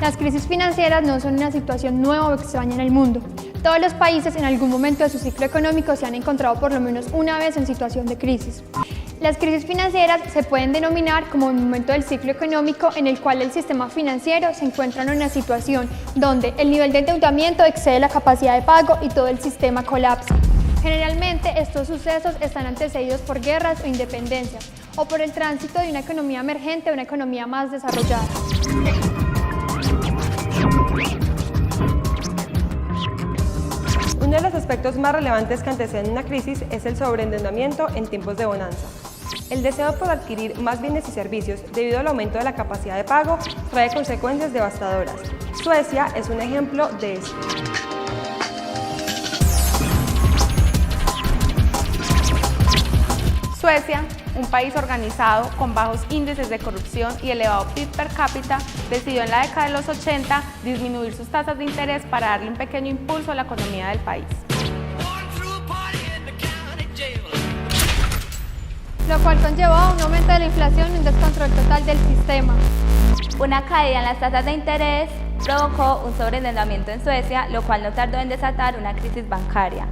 Las crisis financieras no son una situación nueva o extraña en el mundo. Todos los países en algún momento de su ciclo económico se han encontrado por lo menos una vez en situación de crisis. Las crisis financieras se pueden denominar como un momento del ciclo económico en el cual el sistema financiero se encuentra en una situación donde el nivel de endeudamiento excede la capacidad de pago y todo el sistema colapsa. Generalmente estos sucesos están antecedidos por guerras o independencias, o por el tránsito de una economía emergente a una economía más desarrollada. Uno de los aspectos más relevantes que anteceden una crisis es el sobreendeudamiento en tiempos de bonanza. El deseo por adquirir más bienes y servicios debido al aumento de la capacidad de pago trae consecuencias devastadoras. Suecia es un ejemplo de esto. Suecia, un país organizado con bajos índices de corrupción y elevado PIB per cápita, decidió en la década de los 80 disminuir sus tasas de interés para darle un pequeño impulso a la economía del país. Lo cual conllevó a un aumento de la inflación y un descontrol total del sistema. Una caída en las tasas de interés provocó un sobreendeudamiento en Suecia, lo cual no tardó en desatar una crisis bancaria.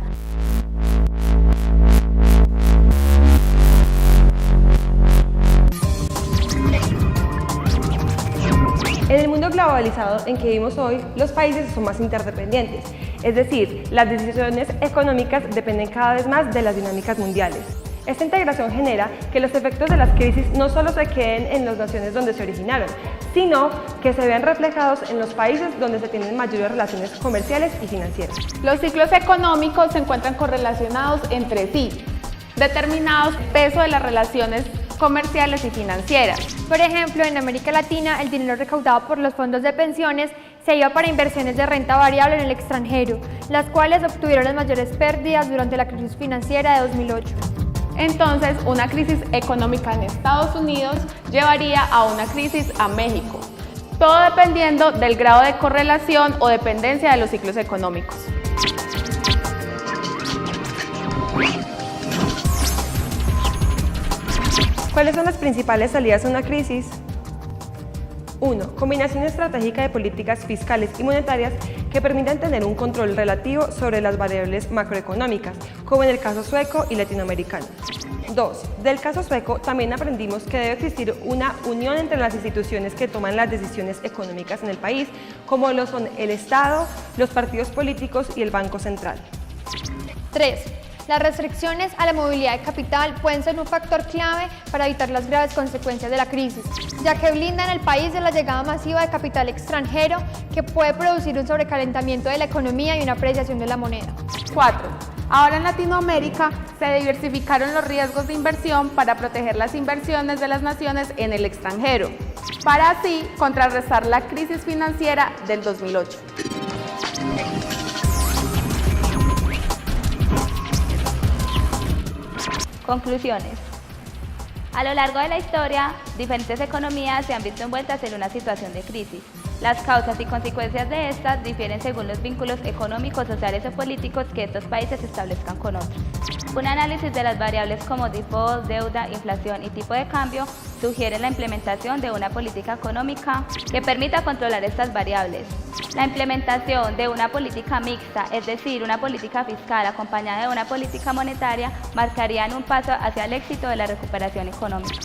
En el mundo globalizado en que vivimos hoy, los países son más interdependientes, es decir, las decisiones económicas dependen cada vez más de las dinámicas mundiales. Esta integración genera que los efectos de las crisis no solo se queden en las naciones donde se originaron, sino que se vean reflejados en los países donde se tienen mayores relaciones comerciales y financieras. Los ciclos económicos se encuentran correlacionados entre sí, determinados por el peso de las relaciones comerciales y financieras. Por ejemplo, en América Latina, el dinero recaudado por los fondos de pensiones se iba para inversiones de renta variable en el extranjero, las cuales obtuvieron las mayores pérdidas durante la crisis financiera de 2008. Entonces, una crisis económica en Estados Unidos llevaría a una crisis a México, todo dependiendo del grado de correlación o dependencia de los ciclos económicos. ¿Cuáles son las principales salidas a una crisis? 1. Combinación estratégica de políticas fiscales y monetarias que permitan tener un control relativo sobre las variables macroeconómicas, como en el caso sueco y latinoamericano. 2. Del caso sueco también aprendimos que debe existir una unión entre las instituciones que toman las decisiones económicas en el país, como lo son el Estado, los partidos políticos y el Banco Central. 3. Las restricciones a la movilidad de capital pueden ser un factor clave para evitar las graves consecuencias de la crisis, ya que blindan al país de la llegada masiva de capital extranjero que puede producir un sobrecalentamiento de la economía y una apreciación de la moneda. 4. Ahora en Latinoamérica se diversificaron los riesgos de inversión para proteger las inversiones de las naciones en el extranjero, para así contrarrestar la crisis financiera del 2008. Conclusiones. A lo largo de la historia, diferentes economías se han visto envueltas en una situación de crisis. Las causas y consecuencias de estas difieren según los vínculos económicos, sociales o políticos que estos países establezcan con otros. Un análisis de las variables como default, deuda, inflación y tipo de cambio sugiere la implementación de una política económica que permita controlar estas variables. La implementación de una política mixta, es decir, una política fiscal acompañada de una política monetaria, marcarían un paso hacia el éxito de la recuperación económica.